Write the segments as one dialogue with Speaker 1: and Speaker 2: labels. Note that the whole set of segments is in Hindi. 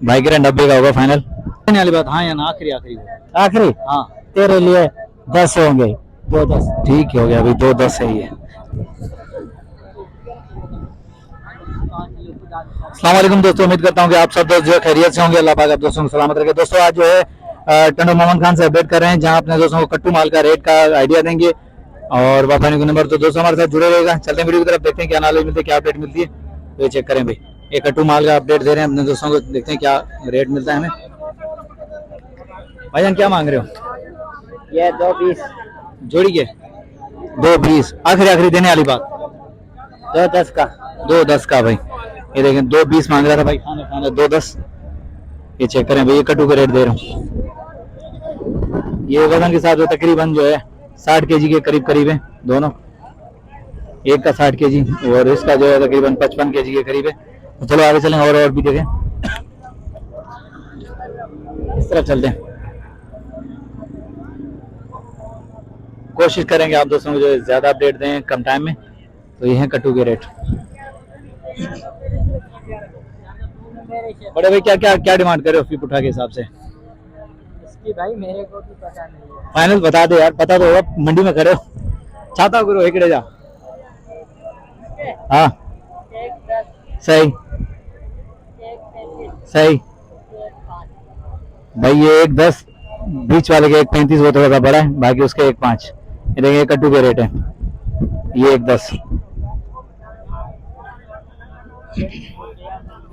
Speaker 1: भाई के 90 का होगा फाइनल। वाली बात, हाँ या ना, आखिरी आखिरी
Speaker 2: आखिरी
Speaker 1: हाँ।
Speaker 2: तेरे लिए 10 होंगे, 2-10।
Speaker 1: ठीक हो गया भाई, 2-10 सही है। अस्सलाम वालेकुम दोस्तों, उम्मीद करता हूँ कि आप सब दोस्त जो है खैरियत से होंगे। अल्लाह पाक आप दोस्तों को सलामत रखे। दोस्तों आज जो है टंडो मोहम्मद खान से अपडेट कर रहे हैं, जहां अपने दोस्तों को कट्टू माल का रेट का आइडिया देंगे और वाफानी का नंबर। तो दोस्तों हमारे साथ जुड़े रहेगा। चलते हैं वीडियो की तरफ, देखते हैं क्या नॉलेज मिलती है, क्या अपडेट मिलती है, तो ये चेक करें भाई। ये कट्टू माल का अपडेट दे रहे हैं अपने दोस्तों को, देखते हैं क्या रेट मिलता है हमें। भाईजान क्या मांग रहे हो?
Speaker 2: ये 2-20
Speaker 1: जोड़ी के 2-20 आखिरी आखिरी देने वाली बात।
Speaker 2: 2-10 का
Speaker 1: 2-10 का भाई। ये देखें 2-20 मांग रहा था भाई, खाने खाने 2-10। ये चेक करें भाई, ये कट्टू का रेट दे रहा हूँ। ये वजन के हिसाब से तकरीबन जो है 60 केजी के करीब करीब है दोनों। एक का 60 केजी और इसका जो है तकरीबन 55 केजी के करीब है। तो चलो आगे चलें और भी देखें, इस तरफ चलते हैं। कोशिश करेंगे आप दोस्तों को जो है ज्यादा अपडेट दें कम टाइम में। तो ये है कट्टू के रेट। बड़े भाई क्या क्या क्या डिमांड करे हो फी पुठा के हिसाब से?
Speaker 2: इसकी भाई मेरे को भी पता नहीं है।
Speaker 1: फाइनल बता दे यार, पता तो होगा, मंडी में खड़े हो। चाहता करो एकड़े जा। हाँ सही सही भाई। ये 1-10 बीच वाले के 1-35 वो थोड़ा सा बड़ा है, बाकी उसके 1-5। ये देखिए कट्टू के रेट है, ये 1-10।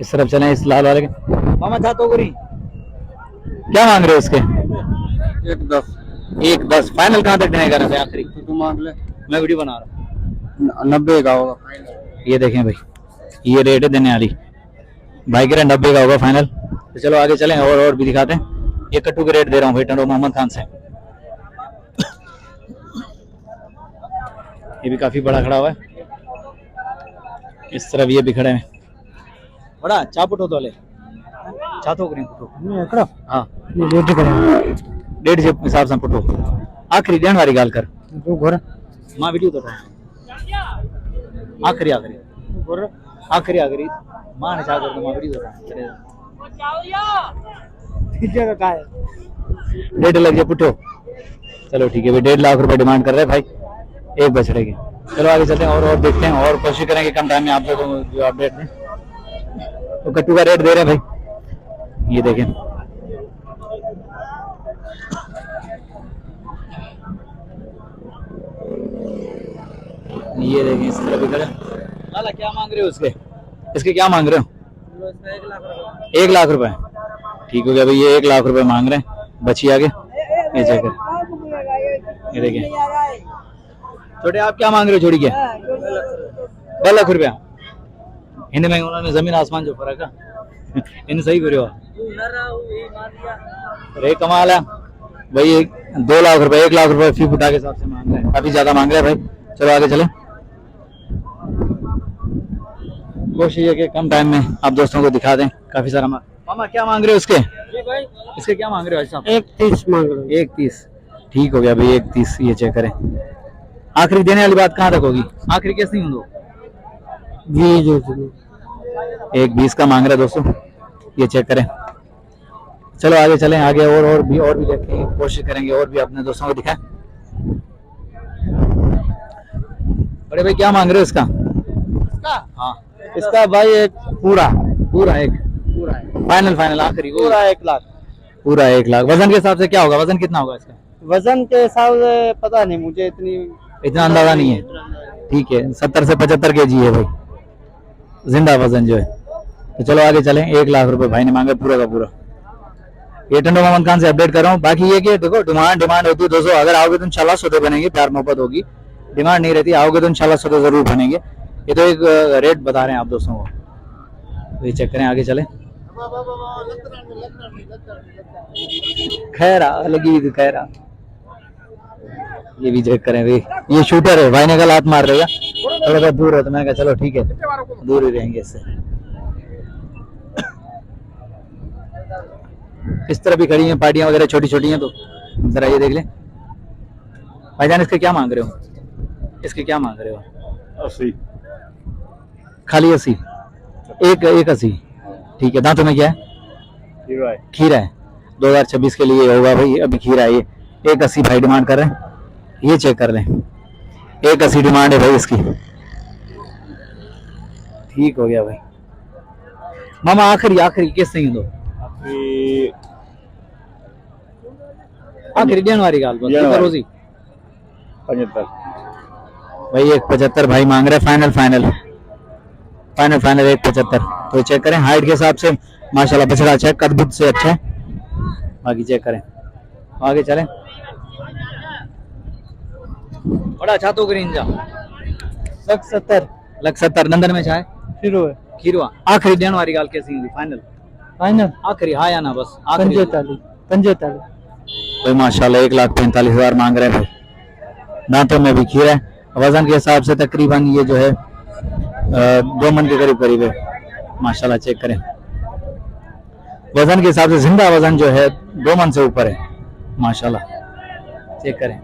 Speaker 1: इस तरफ चलें, इस लाल वाले के मामा था तो गुरी क्या मांग रहे हो इसके?
Speaker 2: 1-10
Speaker 1: 1-10 फाइनल कहाँ तक देने का रहे आखिरी?
Speaker 2: तू मांग ले,
Speaker 1: मैं वीडियो बना रहा हूँ।
Speaker 2: 90 का होगा।
Speaker 1: ये देखें भाई, ये रेट है देने वाली। भाई के 90 का होगा फाइनल। तो चलो आगे चलें और भी दिखाते हैं। ये कट्टू के रेट दे रहा हूँ भाई टंडो मोहम्मद खान से। ये भी काफी बड़ा खड़ा हुआ है। इस तरफ ये भी खड़े हैं बड़ा चा पुटो तो ले चा तो करें पुटो। हाँ 1.5 से हिसाब से पुटो आखिरी देने वाली गाल कर मां वीडियो तो आखिरी आखिरी आखिरी आखिरी मां ने चा कर मां वीडियो तो 1.5 लग जाए पुटो। चलो ठीक है भाई, 1.5 लाख रुपए डिमांड कर रहे हैं भाई एक बछड़े के। चलो आगे चलते हैं और देखते हैं और कोशिश करेंगे कम टाइम में आप लोगों को जो अपडेट दें। तो कट्टू का रेट दे रहे हैं भाई, ये देखें। ये देखें इस तरह भी खड़े। लाला क्या मांग रहे हो उसके? इसके क्या मांग रहे हो? 1 लाख रुपए। ठीक हो गया भाई, ये 1 लाख रुपए मांग रहे हैं बची आगे। ये चेक ये देखें। छोटे आप क्या मांग रहे हो जोड़ी के? 2 लाख रुपया। हिंद में उन्होंने जमीन आसमान जो फर्क है इन सही करो रे कमाल है भाई। 2 लाख रुपए 1 लाख रुपए फी फुटा के हिसाब से मांग रहे हैं, काफी ज्यादा मांग रहे हैं भाई। चलो आगे चले, कोशिश है कि कम टाइम में आप दोस्तों को दिखा दें काफी सारा। मामा क्या मांग रहे हो उसके? इसके क्या मांग रहे हो साहब?
Speaker 2: 1-30 मांग रहे हो।
Speaker 1: 1-30 ठीक हो गया भाई, 1-30। ये चेक करें आखिरी देने वाली बात कहाँ तक होगी? आखिरी कैसे नहीं होंगे? 1-20 का मांग रहे हैं दोस्तों, ये चेक करें। चलो आगे चलें, आगे और भी देखेंगे, कोशिश करेंगे और भी अपने दोस्तों को दिखाएं। बड़े भाई क्या मांग रहे हो इसका? हाँ
Speaker 2: इसका भाई एक
Speaker 1: पूरा एक फाइनल आखिरी
Speaker 2: पूरा 1 लाख।
Speaker 1: पूरा 1 लाख। वजन के हिसाब से क्या होगा? वजन कितना होगा इसका?
Speaker 2: वजन के हिसाब से पता नहीं मुझे,
Speaker 1: इतना अंदाजा नहीं है। ठीक है 70 से 75 केजी है भाई जिंदा वजन जो है। तो चलो आगे चलें। 1 लाख रुपए भाई ने मांगा पूरा का पूरा। ये टंडो मोहम्मद खान से अपडेट कर रहा हूँ। बाकी ये कि देखो डिमांड होती है दोस्तों, अगर आओगे तो इंशाल्लाह सौदे बनेंगे, प्यार मोहब्बत होगी। डिमांड नहीं रहती, आओगे तो इंशाल्लाह सौदे जरूर बनेंगे। ये तो एक रेट बता रहे हैं आप दोस्तों को, तो ये चेक करें आगे चले। खैरा लगी खैरा, ये भी चेक करें भाई। ये शूटर है भाई ने कल हाथ मार रहेगा, थोड़ा सा दूर है तो मैंने कहा चलो ठीक है दूर ही रहेंगे इससे। इस तरह भी खड़ी हैं पार्टियां वगैरह छोटी छोटी हैं, तो जरा ये देख लें भाईजान। इसके क्या मांग रहे हो? इसके क्या मांग रहे हो?
Speaker 2: 80
Speaker 1: खाली 80 एक 80 ठीक है। दांतों में क्या है?
Speaker 3: खीरा है।
Speaker 1: खीरा है 2026 के लिए होगा भाई। अभी खीरा है ये 180 भाई डिमांड कर रहे हैं। ये चेक कर लें 180 डिमांड है भाई इसकी। ठीक हो गया भाई। मामा आखिरी आखिरी किस नहीं दो
Speaker 3: आपकी
Speaker 1: आखिरी जनवरी गाल बस
Speaker 3: जनवरी।
Speaker 1: रोजी
Speaker 3: 75
Speaker 1: भाई 175 भाई मांग रहे। Final final final final 175। तो चेक करें हाइट के हिसाब से माशाल्लाह बछड़ा अच्छा है, कद से अच्छा है। बाकी चेक करें आगे चलें। बड़ा अच्छा तो ग्रीन जा 170 नंदन में चाहे
Speaker 2: शुरू है
Speaker 1: खीरवा आखिरी जनवरी गाल कैसी हुई फाइनल
Speaker 2: फाइनल
Speaker 1: आखिरी हाँ या ना बस आखिरी
Speaker 2: 45
Speaker 1: भाई माशाल्लाह 1,45,000 मांग रहे हैं भाई। दांतों में भी खीरा है। वजन के हिसाब से तकरीबन ये जो है 2 मन के करीब करीब है माशाल्लाह। चेक करें वजन के हिसाब से जिंदा वजन जो है 2 मन से ऊपर है माशाल्लाह। चेक करें।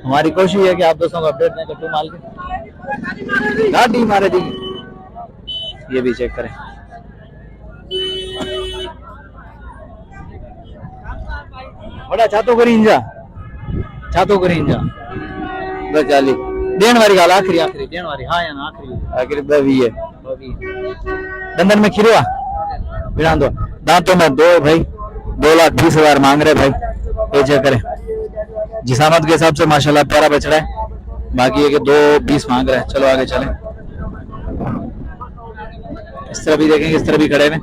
Speaker 1: हमारी कोशिश है कि आप दोस्तों को अपडेट दें कट्टू माल के गाड़ी मारे दी। ये भी चेक करें। बड़ा छातो करी इंजा बचाली देन वाली गाल आखिरी आखिरी देन वाली हाँ या ना आखिरी बवी है दंदन में खिरवा बिना दो दांतों में 2 भाई 2,20,000 मांग रहे भाई। ये चेक करें जिसामत के हिसाब से माशाल्लाह प्यारा बछड़ा है। बाकी है कि 2,20 मांग रहे हैं। चलो आगे चलें। इस तरह भी देखेंगे इस तरह भी खड़े हैं।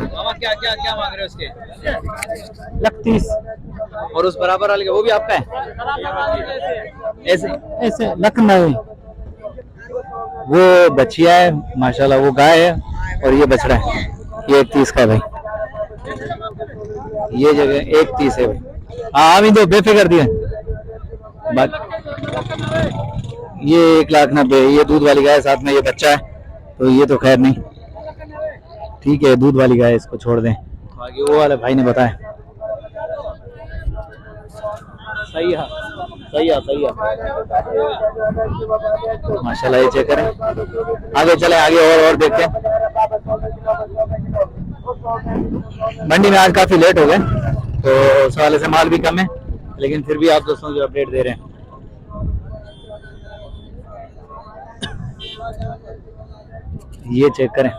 Speaker 1: मामा क्या क्या क्या मांग रहे हो उसके
Speaker 2: 31
Speaker 1: और उस बराबर वाले का वो भी आपका है ऐसे
Speaker 2: ऐसे लखनऊ
Speaker 1: वो बछिया है माशाल्लाह वो गाय है और ये बछड़ा है। ये 31 का है भाई। ये जगह 31 है भाई। हाँ अभी तो बेफिक्र दिए ये 1,90,000। ये दूध वाली गाय साथ में ये बच्चा है तो ये तो खैर नहीं ठीक है। दूध वाली गाय इसको छोड़ दें। बाकी वो वाले भाई ने बताया सही है माशाल्लाह। ये चेक करें आगे चले आगे और देखते हैं। मंडी में आज काफी लेट हो गए तो उस वाले से माल भी कम है लेकिन फिर भी आप दोस्तों को अपडेट दे रहे हैं। ये चेक करें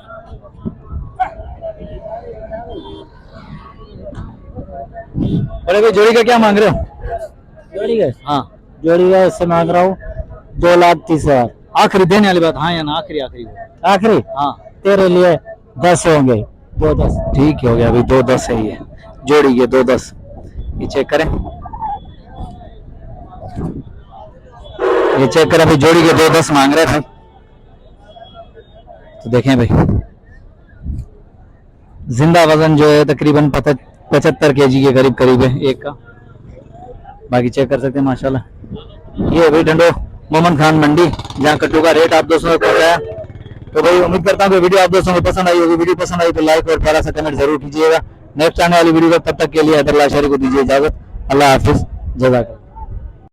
Speaker 1: अरे भाई जोड़ी का क्या मांग रहे हो
Speaker 2: जोड़ी का
Speaker 1: हाँ
Speaker 2: जोड़ी का इससे मांग रहा हूँ 2,30,000
Speaker 1: आखिरी देने वाली बात हाँ या ना आखिरी
Speaker 2: आखिरी
Speaker 1: हाँ
Speaker 2: तेरे लिए 10 होंगे 2,10
Speaker 1: ठीक हो गया अभी 2,10 है ये जोड़ी के 2,10। ये चेक करें अभी जोड़ी के 2,10 मांग रहे थे। तो देखें भाई जिंदा वजन जो है तकरीबन 75 kg के करीब करीब है एक का। बाकी चेक कर सकते हैं माशाल्लाह। ये भाई डंडो मोहम्मद खान मंडी जहाँ कट्टू का रेट आप दोस्तों को पहुंचाया। तो भाई उम्मीद करता हूँ कि वीडियो आप दोस्तों को पसंद आई होगी। वीडियो पसंद आई तो लाइक और प्यारा सा कमेंट जरूर कीजिएगा। नेक्स्ट आने वाली वीडियो तब तक के लिए हैदरल्लाह शरीफ को दीजिए इजाजत। अल्लाह हाफिज जज़ाकल्लाह।